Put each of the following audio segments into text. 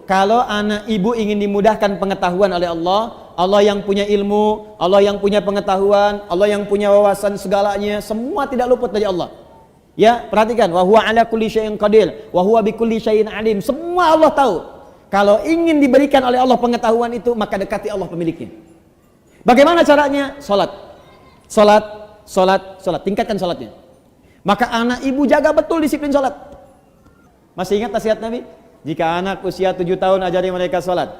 Kalau anak ibu ingin dimudahkan pengetahuan oleh Allah, Allah yang punya ilmu, Allah yang punya pengetahuan, Allah yang punya wawasan segalanya, semua tidak luput dari Allah. Ya, perhatikan, wa huwa ala kulli syai'in qadir, wa huwa bikulli syai'in alim. Semua Allah tahu. Kalau ingin diberikan oleh Allah pengetahuan itu, maka dekati Allah pemiliknya. Bagaimana caranya? Salat. Salat, salat, salat. Tingkatkan salatnya. Maka anak ibu jaga betul disiplin salat. Masih ingat nasihat Nabi? Jika anak usia 7 tahun ajari mereka salat.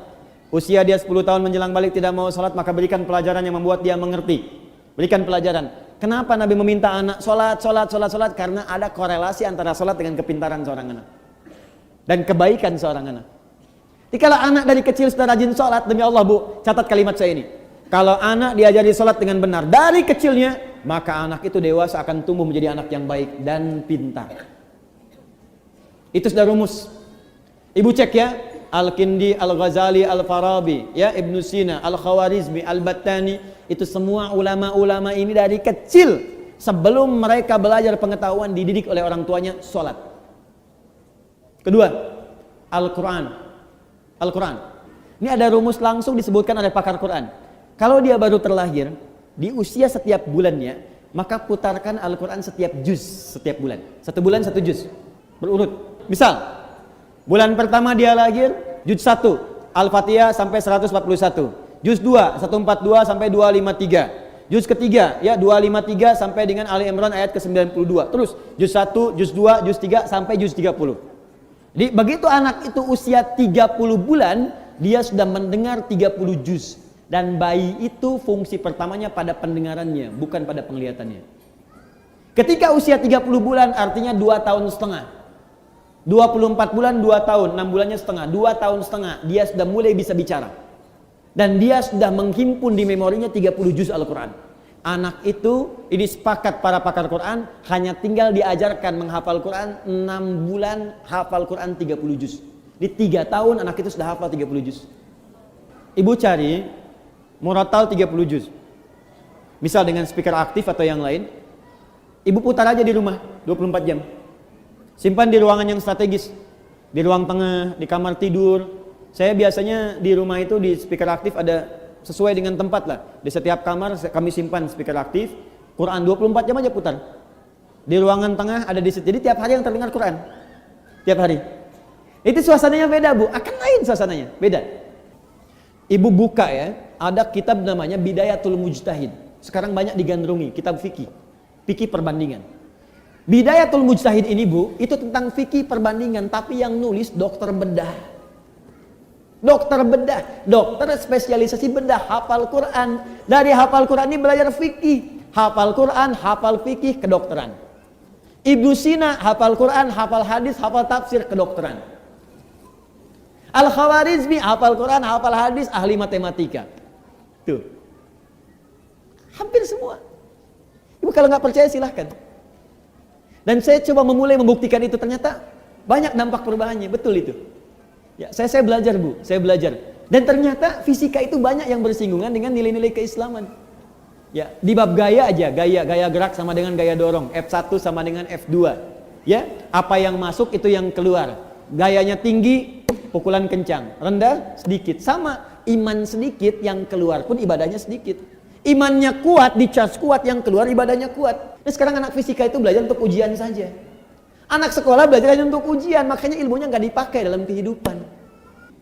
Usia dia 10 tahun menjelang balik tidak mau salat, maka berikan pelajaran yang membuat dia mengerti. Berikan pelajaran. Kenapa Nabi meminta anak salat, salat, salat, salat? Karena ada korelasi antara salat dengan kepintaran seorang anak dan kebaikan seorang anak. Jikalau anak dari kecil sudah rajin salat, demi Allah Bu, catat kalimat saya ini. Kalau anak diajari salat dengan benar dari kecilnya, maka anak itu dewasa akan tumbuh menjadi anak yang baik dan pintar. Itu sudah rumus. Ibu cek ya, Al-Kindi, Al-Ghazali, Al-Farabi, ya, Ibnu Sina, Al-Khawarizmi, Al-Battani, itu semua ulama-ulama ini dari kecil sebelum mereka belajar pengetahuan dididik oleh orang tuanya salat. Kedua, Al-Quran. Al-Quran. Ini ada rumus langsung disebutkan oleh pakar Quran. Kalau dia baru terlahir, di usia setiap bulannya, maka putarkan Al-Quran setiap juz setiap bulan. 1 bulan 1 juz. Berurut. Misal, bulan pertama dia lahir, juz 1, Al-Fatihah sampai 141. Juz 2, 142 sampai 253. Juz ketiga, ya 253 sampai dengan Ali Imran ayat ke-92. Terus, juz 1, juz 2, juz 3 sampai juz 30. Jadi, begitu anak itu usia 30 bulan, dia sudah mendengar 30 juz. Dan bayi itu fungsi pertamanya pada pendengarannya, bukan pada penglihatannya. Ketika usia 30 bulan, artinya 2 tahun setengah. 24 bulan 2 tahun, 6 bulannya setengah, 2 tahun setengah dia sudah mulai bisa bicara. Dan dia sudah menghimpun di memorinya 30 juz Al-Quran. Anak itu, ini sepakat para pakar Quran, hanya tinggal diajarkan menghafal Quran 6 bulan, hafal Quran 30 juz. Di 3 tahun anak itu sudah hafal 30 juz. Ibu cari murattal 30 juz. Misal dengan speaker aktif atau yang lain, ibu putar aja di rumah 24 jam. Simpan di ruangan yang strategis, di ruang tengah, di kamar tidur. Saya biasanya di rumah itu di speaker aktif ada sesuai dengan tempat lah. Di setiap kamar kami simpan speaker aktif, Quran 24 jam aja putar. Di ruangan tengah ada di situ. Jadi tiap hari yang terdengar Quran. Tiap hari. Itu suasananya beda Bu, akan lain suasananya, beda. Ibu buka ya, ada kitab namanya Bidayatul Mujtahid. Sekarang banyak digandrungi, kitab fikih. Fikih perbandingan. Bidayatul Mujtahid ini Bu, itu tentang fikih perbandingan, tapi yang nulis dokter bedah. Dokter bedah, dokter spesialisasi bedah, hafal Quran. Dari hafal Quran ini belajar fikih. Hafal Quran, hafal fikih, kedokteran. Ibnu Sina, hafal Quran, hafal hadis, hafal tafsir, kedokteran. Al-Khawarizmi, hafal Quran, hafal hadis, ahli matematika. Tuh. Hampir semua. Ibu kalau nggak percaya silahkan. Dan saya coba memulai membuktikan itu, ternyata banyak dampak perubahannya, betul itu. Ya, saya belajar Bu, saya belajar. Dan ternyata fisika itu banyak yang bersinggungan dengan nilai-nilai keislaman. Ya, di bab gaya aja, gaya gerak sama dengan gaya dorong, F1 sama dengan F2. Ya, apa yang masuk itu yang keluar. Gayanya tinggi, pukulan kencang, rendah sedikit. Sama, iman sedikit yang keluar pun ibadahnya sedikit. Imannya kuat, dicas kuat, yang keluar ibadahnya kuat. Nah, sekarang anak fisika itu belajar untuk ujian saja. Anak sekolah belajar hanya untuk ujian, makanya ilmunya nggak dipakai dalam kehidupan.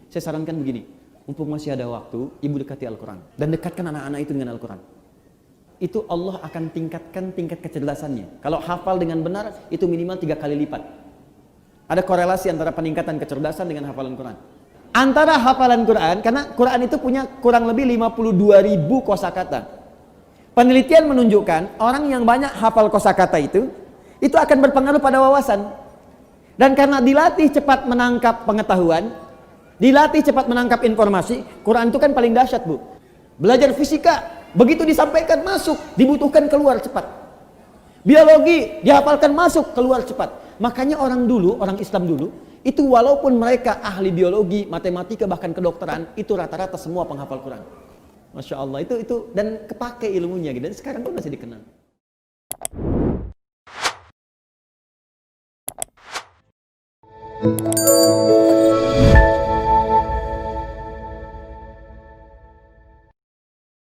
Saya sarankan begini, mumpung masih ada waktu, ibu dekati Al-Quran. Dan dekatkan anak-anak itu dengan Al-Quran. Itu Allah akan tingkatkan tingkat kecerdasannya. Kalau hafal dengan benar, itu minimal 3 kali lipat. Ada korelasi antara peningkatan kecerdasan dengan hafalan Quran. Antara hafalan Quran, karena Quran itu punya kurang lebih 52.000 kosakata. Penelitian menunjukkan orang yang banyak hafal kosakata itu akan berpengaruh pada wawasan. Dan karena dilatih cepat menangkap pengetahuan, dilatih cepat menangkap informasi, Quran itu kan paling dahsyat Bu. Belajar fisika, begitu disampaikan masuk, dibutuhkan keluar cepat. Biologi, dihafalkan masuk, keluar cepat. Makanya orang dulu, orang Islam dulu, itu walaupun mereka ahli biologi, matematika, bahkan kedokteran, itu rata-rata semua penghafal Quran. Masya Allah, itu dan kepake ilmunya gitu. Dan sekarang pun masih dikenal.